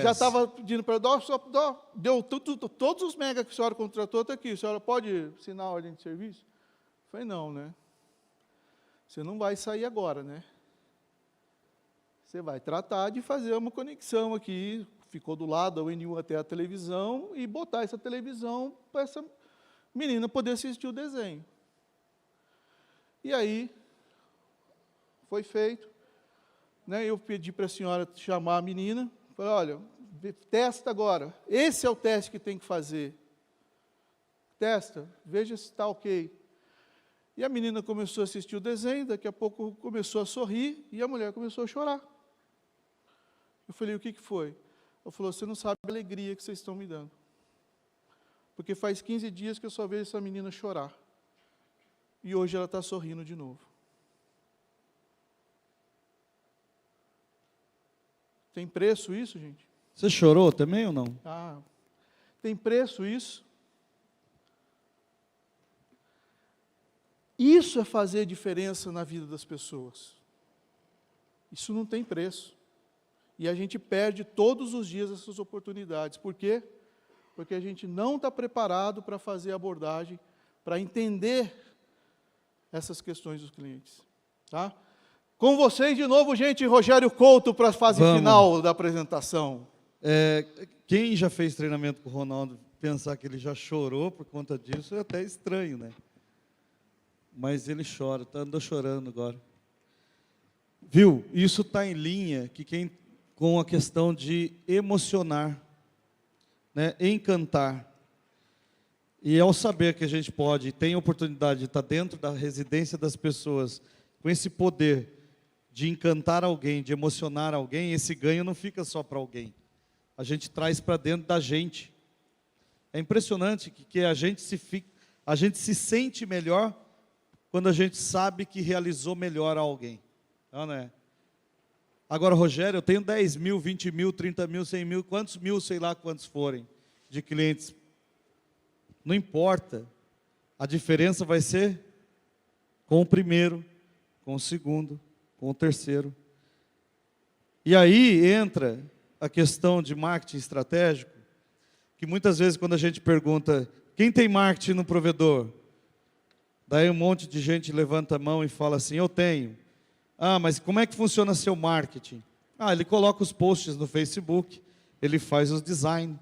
S1: já estava pedindo para deu todos os mega que a senhora contratou, está aqui, a senhora pode assinar a ordem de serviço? Eu falei, não, né? Você não vai sair agora, né? Você vai tratar de fazer uma conexão aqui, ficou do lado da UNU até a televisão, e botar essa televisão para essa menina poder assistir o desenho. E aí, foi feito. Né, eu pedi para a senhora chamar a menina, falei, olha, testa agora, esse é o teste que tem que fazer. testa, veja se está ok. E a menina começou a assistir o desenho, daqui a pouco começou a sorrir, e a mulher começou a chorar. Eu falei, o que foi? Ela falou, você não sabe a alegria que vocês estão me dando. Porque faz 15 dias que eu só vejo essa menina chorar. E hoje ela está sorrindo de novo. Tem preço isso, gente?
S2: Você chorou também ou não?
S1: Ah, tem preço isso? Isso é fazer diferença na vida das pessoas. Isso não tem preço. E a gente perde todos os dias essas oportunidades. Por quê? Porque a gente não está preparado para fazer a abordagem, para entender essas questões dos clientes. Tá? Com vocês de novo, gente, Rogério Couto, para a fase final da apresentação.
S2: Quem já fez treinamento com o Ronaldo, pensar que ele já chorou por conta disso, é até estranho, né? Mas ele chora, andou chorando agora. Viu? Isso está em linha com a questão de emocionar, né? Encantar. E ao saber que a gente tem a oportunidade de estar dentro da residência das pessoas, com esse poder de encantar alguém, de emocionar alguém, esse ganho não fica só para alguém. A gente traz para dentro da gente. É impressionante que a gente se sente melhor quando a gente sabe que realizou melhor a alguém. Não, né? Agora, Rogério, eu tenho 10 mil, 20 mil, 30 mil, 100 mil, quantos mil, sei lá quantos forem, de clientes. Não importa. A diferença vai ser com o primeiro, com o segundo, com o terceiro. E aí entra a questão de marketing estratégico, que muitas vezes quando a gente pergunta, quem tem marketing no provedor? Daí um monte de gente levanta a mão e fala assim, eu tenho. Ah, mas como é que funciona seu marketing? Ah, ele coloca os posts no Facebook, ele faz os design,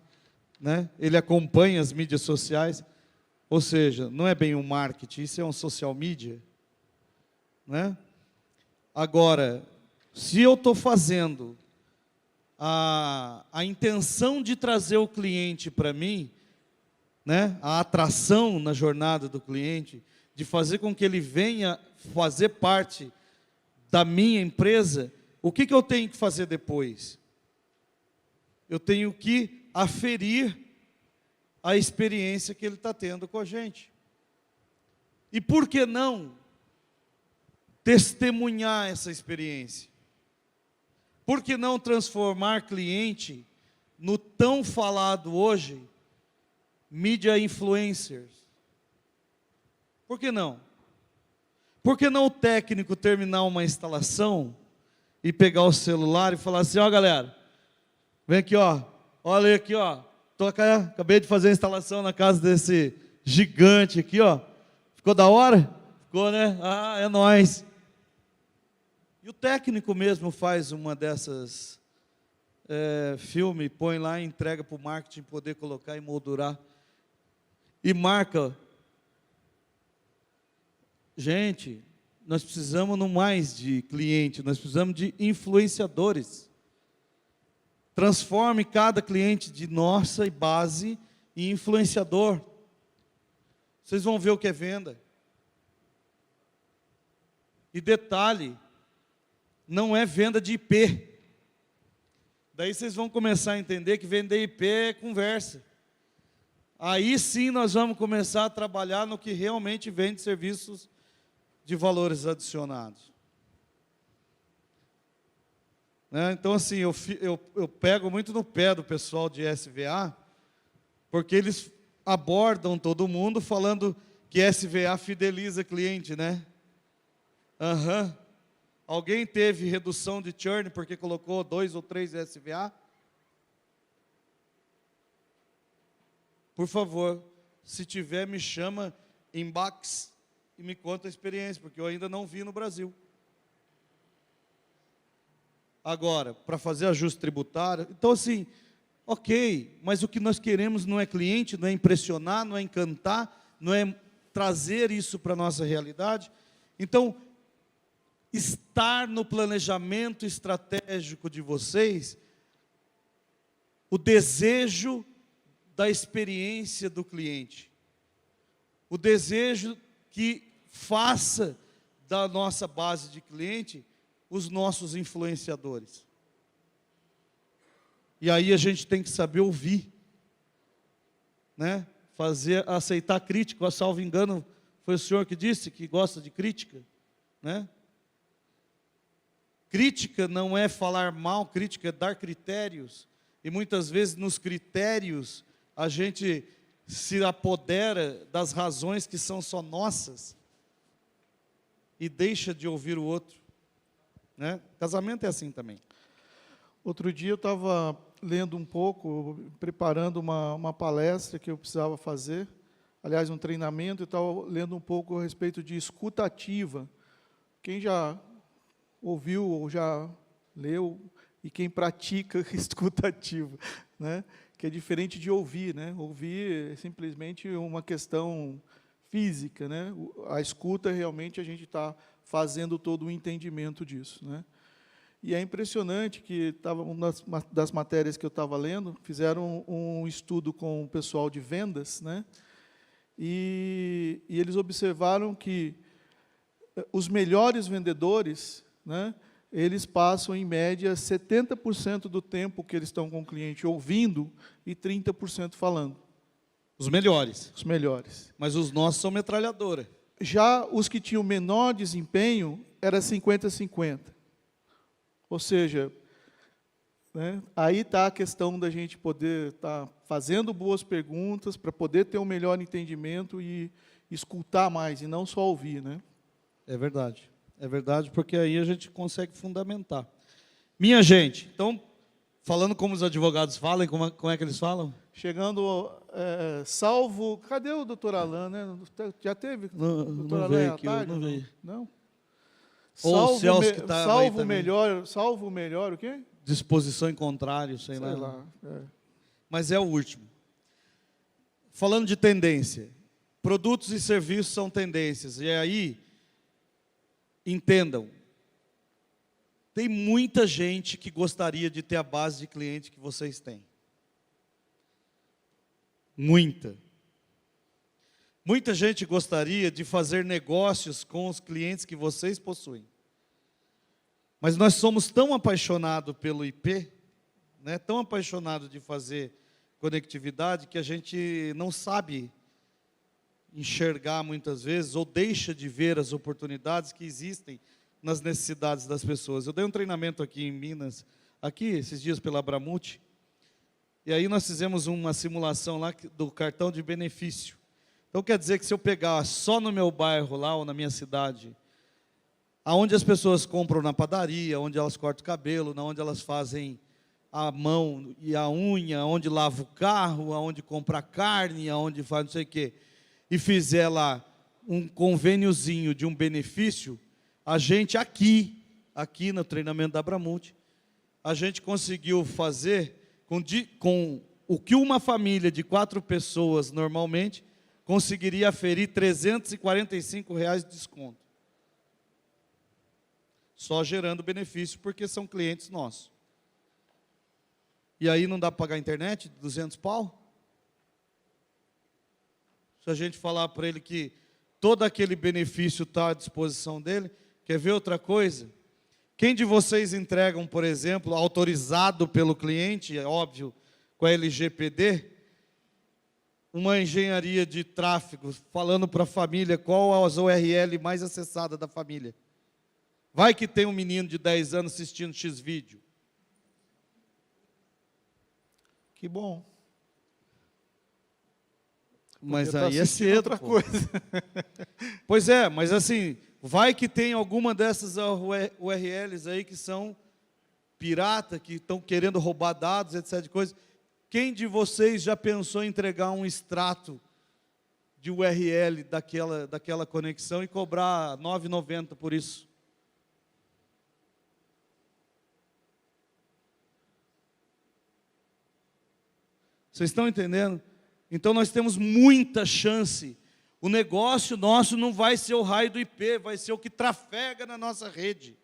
S2: né? Ele acompanha as mídias sociais. Ou seja, não é bem um marketing, isso é um social media, né? Agora, se eu estou fazendo a intenção de trazer o cliente para mim, né? A atração na jornada do cliente, de fazer com que ele venha fazer parte da minha empresa, o que eu tenho que fazer depois? Eu tenho que aferir a experiência que ele está tendo com a gente. E por que não testemunhar essa experiência? Por que não transformar cliente no tão falado hoje, mídia influencers? Por que não? Por que não o técnico terminar uma instalação e pegar o celular e falar assim, ó galera, vem aqui ó, olha aqui ó, acabei de fazer a instalação na casa desse gigante aqui ó, ficou da hora? Ficou, né? Ah, é nóis. E o técnico mesmo faz uma dessas filme, põe lá e entrega para o marketing poder colocar e moldurar. E marca. Gente, nós precisamos não mais de cliente, nós precisamos de influenciadores. Transforme cada cliente de nossa base em influenciador. Vocês vão ver o que é venda. E detalhe, não é venda de IP. Daí vocês vão começar a entender que vender IP é conversa. Aí sim nós vamos começar a trabalhar no que realmente vende serviços de valores adicionados. Né? Então assim, eu pego muito no pé do pessoal de SVA, porque eles abordam todo mundo falando que SVA fideliza cliente, né? Aham. Alguém teve redução de churn porque colocou 2 ou 3 SVA? Por favor, se tiver, me chama inbox e me conta a experiência, porque eu ainda não vi no Brasil. Agora, para fazer ajuste tributário, então assim, ok, mas o que nós queremos não é cliente, não é impressionar, não é encantar, não é trazer isso para a nossa realidade. Então, estar no planejamento estratégico de vocês, o desejo da experiência do cliente. o desejo que faça da nossa base de cliente os nossos influenciadores. E aí a gente tem que saber ouvir, né? Aceitar crítica. Salvo engano, foi o senhor que disse que gosta de crítica, né? Crítica não é falar mal, crítica é dar critérios. E muitas vezes nos critérios a gente se apodera das razões que são só nossas e deixa de ouvir o outro, né? Casamento é assim também.
S1: Outro dia eu estava lendo um pouco, preparando uma palestra que eu precisava fazer, aliás, um treinamento, e estava lendo um pouco a respeito de escuta ativa. Quem já ouviu ou já leu, e quem pratica escuta ativa, né? Que é diferente de ouvir, né? Ouvir é simplesmente uma questão física, né? A escuta, realmente, a gente está fazendo todo o entendimento disso, né? E é impressionante que uma das matérias que eu estava lendo, fizeram um estudo com o pessoal de vendas, né? E eles observaram que os melhores vendedores, né, eles passam, em média, 70% do tempo que eles estão com o cliente ouvindo e 30% falando.
S2: Os melhores.
S1: Os melhores.
S2: Mas os nossos são metralhadora.
S1: Já os que tinham menor desempenho, era 50-50. Ou seja, né, aí está a questão da gente poder estar fazendo boas perguntas para poder ter um melhor entendimento e escutar mais, e não só ouvir, né?
S2: É verdade, porque aí a gente consegue fundamentar. Minha gente, então, falando como os advogados falam, como é que eles falam?
S1: Chegando, salvo... Cadê o doutor Alain, né? Já teve?
S2: Não veio aqui, não veio.
S1: Não?
S2: Ou o Celso que estava aí também.
S1: Salvo melhor o quê?
S2: Disposição em contrário, sei lá.
S1: É.
S2: Mas é o último. Falando de tendência, produtos e serviços são tendências. E aí, entendam, tem muita gente que gostaria de ter a base de cliente que vocês têm. Muita. Muita gente gostaria de fazer negócios com os clientes que vocês possuem. Mas nós somos tão apaixonados pelo IP, né, tão apaixonados de fazer conectividade, que a gente não sabe enxergar muitas vezes, ou deixa de ver as oportunidades que existem nas necessidades das pessoas. Eu dei um treinamento aqui em Minas, aqui esses dias pela Abramute, e aí nós fizemos uma simulação lá do cartão de benefício. Então quer dizer que se eu pegar só no meu bairro lá, ou na minha cidade, aonde as pessoas compram na padaria, onde elas cortam o cabelo, onde elas fazem a mão e a unha, onde lava o carro, aonde compra carne, aonde faz não sei o quê, e fizer lá um convêniozinho de um benefício, a gente aqui no treinamento da Abramute, a gente conseguiu fazer com o que uma família de 4 pessoas normalmente conseguiria aferir R$345 de desconto. Só gerando benefício, porque são clientes nossos. E aí não dá para pagar a internet de 200 pau? Se a gente falar para ele que todo aquele benefício está à disposição dele, quer ver outra coisa? Quem de vocês entregam, por exemplo, autorizado pelo cliente, é óbvio, com a LGPD, uma engenharia de tráfego, falando para a família qual as URL mais acessada da família? Vai que tem um menino de 10 anos assistindo X-vídeo.
S1: Que bom.
S2: Mas
S1: Podia
S2: aí
S1: tá
S2: é cedo,
S1: outra
S2: pô.
S1: coisa.
S2: Pois é, mas assim, vai que tem alguma dessas URLs aí que são pirata, que estão querendo roubar dados, etc. de coisa. Quem de vocês já pensou em entregar um extrato de URL daquela conexão e cobrar R$ 9,90 por isso? Vocês estão entendendo? Então nós temos muita chance. O negócio nosso não vai ser o raio do IP, vai ser o que trafega na nossa rede.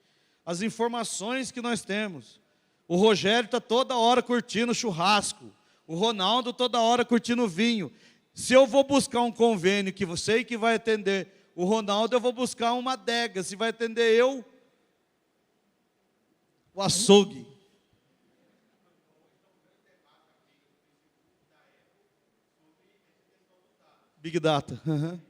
S2: As informações que nós temos. O Rogério está toda hora curtindo churrasco. O Ronaldo toda hora curtindo vinho. Se eu vou buscar um convênio que você sei que vai atender o Ronaldo, eu vou buscar uma adega. Se vai atender eu, o açougue. Big Data. Uhum.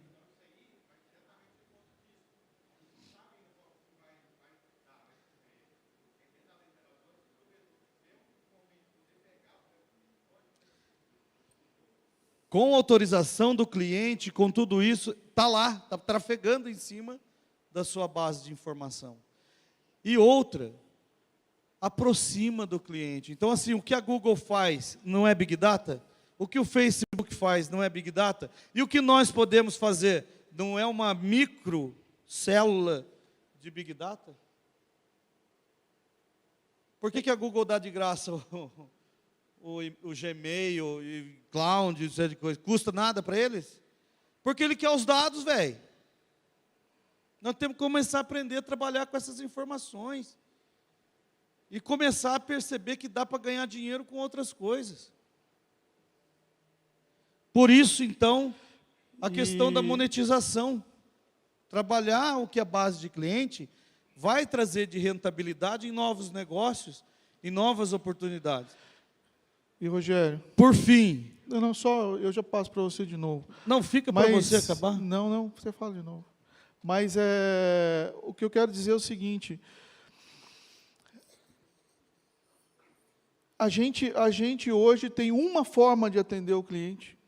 S2: Com autorização do cliente, com tudo isso, está lá, está trafegando em cima da sua base de informação. E outra, aproxima do cliente. Então, assim, o que a Google faz não é Big Data? O que o Facebook faz não é Big Data? E o que nós podemos fazer não é uma micro célula de Big Data? Por que a Google dá de graça o Gmail e Cloud, isso de coisa? Custa nada para eles? Porque ele quer os dados, velho. Nós temos que começar a aprender a trabalhar com essas informações. E começar a perceber que dá para ganhar dinheiro com outras coisas. Por isso, então, a questão da monetização. Trabalhar o que é base de cliente vai trazer de rentabilidade em novos negócios, em novas oportunidades.
S1: E, Rogério?
S2: Por fim.
S1: Não, só eu já passo para você de novo.
S2: Não, fica para você acabar.
S1: Não, você fala de novo. Mas o que eu quero dizer é o seguinte. A gente hoje tem uma forma de atender o cliente.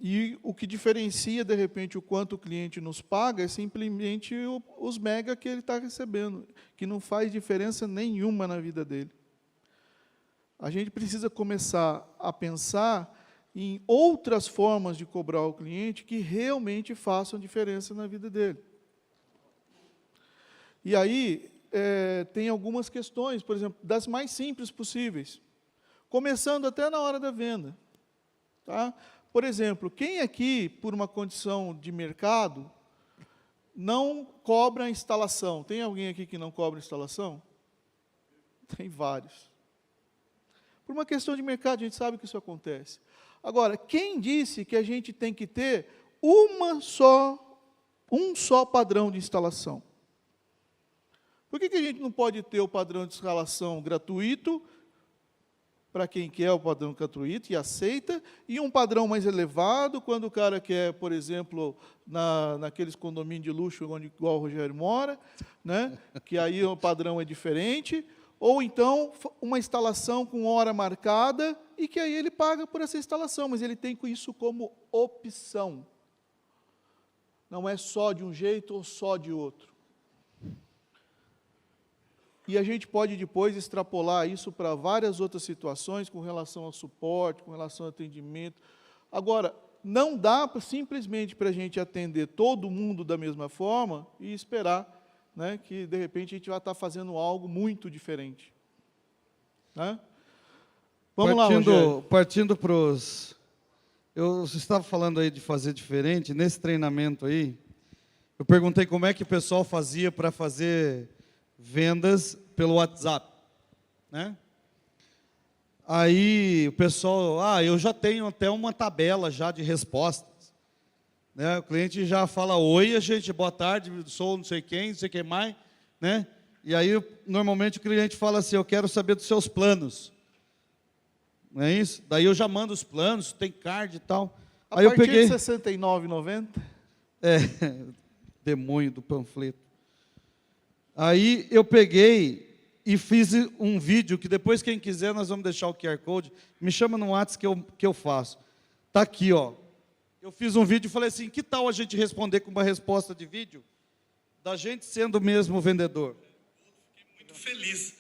S1: E o que diferencia, de repente, o quanto o cliente nos paga é simplesmente os mega que ele está recebendo, que não faz diferença nenhuma na vida dele. A gente precisa começar a pensar em outras formas de cobrar o cliente que realmente façam diferença na vida dele. E aí, tem algumas questões, por exemplo, das mais simples possíveis, começando até na hora da venda. Tá? Por exemplo, quem aqui, por uma condição de mercado, não cobra a instalação? Tem alguém aqui que não cobra a instalação? Tem vários. Por uma questão de mercado, a gente sabe que isso acontece. Agora, quem disse que a gente tem que ter um só padrão de instalação? Por que a gente não pode ter o padrão de instalação gratuito, para quem quer o padrão gratuito e aceita, e um padrão mais elevado, quando o cara quer, por exemplo, naqueles condomínios de luxo, onde igual o Rogério mora, né, que aí o padrão é diferente, ou então uma instalação com hora marcada, e que aí ele paga por essa instalação, mas ele tem isso como opção. Não é só de um jeito ou só de outro. E a gente pode depois extrapolar isso para várias outras situações, com relação ao suporte, com relação ao atendimento. Agora, não dá simplesmente para a gente atender todo mundo da mesma forma e esperar, né, que, de repente, a gente vai estar fazendo algo muito diferente. Né? Vamos lá, Rogério.
S2: Partindo para os... Você estava falando aí de fazer diferente. Nesse treinamento aí, eu perguntei como é que o pessoal fazia para fazer vendas pelo WhatsApp, né? Aí o pessoal, eu já tenho até uma tabela já de respostas, né? O cliente já fala, oi, boa tarde, sou não sei quem mais, né? E aí normalmente o cliente fala assim, eu quero saber dos seus planos, não é isso? Daí eu já mando os planos, tem card e tal.
S1: Aí eu peguei de R$ 69,90.
S2: Demônio do panfleto. Aí eu peguei e fiz um vídeo, que depois quem quiser nós vamos deixar o QR Code, me chama no WhatsApp que eu faço. Está aqui, ó. Eu fiz um vídeo e falei assim, que tal a gente responder com uma resposta de vídeo, da gente sendo mesmo vendedor?
S3: Fiquei muito feliz.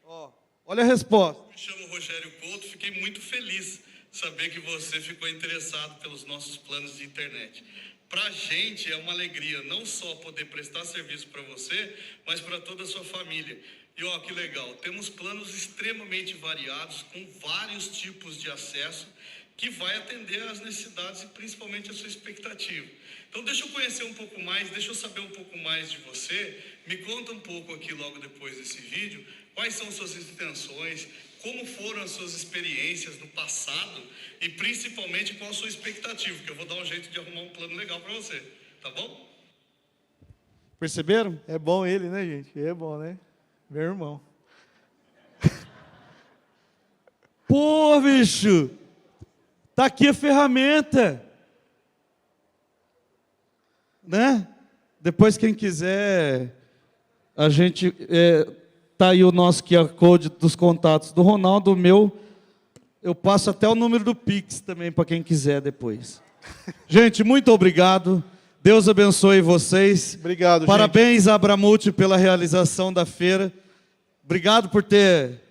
S2: Ó, olha a resposta.
S3: Me chamo Rogério Couto, fiquei muito feliz saber que você ficou interessado pelos nossos planos de internet. Para a gente é uma alegria não só poder prestar serviço para você, mas para toda a sua família. E ó, que legal, temos planos extremamente variados, com vários tipos de acesso, que vai atender às necessidades e principalmente a sua expectativa. Então deixa eu conhecer um pouco mais, deixa eu saber um pouco mais de você, me conta um pouco aqui logo depois desse vídeo, quais são suas intenções, como foram as suas experiências no passado e principalmente qual a sua expectativa, que eu vou dar um jeito de arrumar um plano legal para você, tá bom?
S2: Perceberam?
S1: É bom ele, né, gente? É bom, né? Meu irmão.
S2: Pô, bicho, tá aqui a ferramenta, né? Depois, quem quiser, a gente, tá aí o nosso QR Code dos contatos do Ronaldo, o meu, eu passo até o número do Pix também, para quem quiser depois. Gente, muito obrigado, Deus abençoe vocês.
S1: Obrigado,
S2: Parabéns, Abramult, pela realização da feira. Obrigado por ter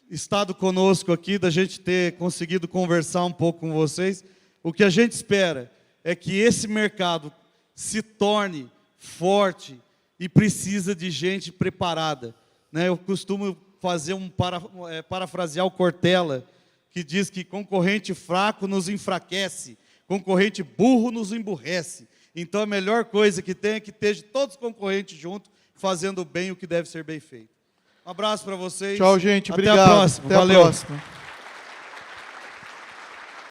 S2: estado conosco aqui, da gente ter conseguido conversar um pouco com vocês. O que a gente espera é que esse mercado se torne forte e precisa de gente preparada, né? Eu costumo fazer parafrasear o Cortella, que diz que concorrente fraco nos enfraquece, concorrente burro nos emburrece. Então a melhor coisa que tem é que esteja todos os concorrentes juntos, fazendo bem o que deve ser bem feito. Um abraço para vocês.
S1: Tchau, gente.
S2: Até
S1: Obrigado.
S2: a próxima.
S1: Até
S2: Valeu.
S1: a próxima.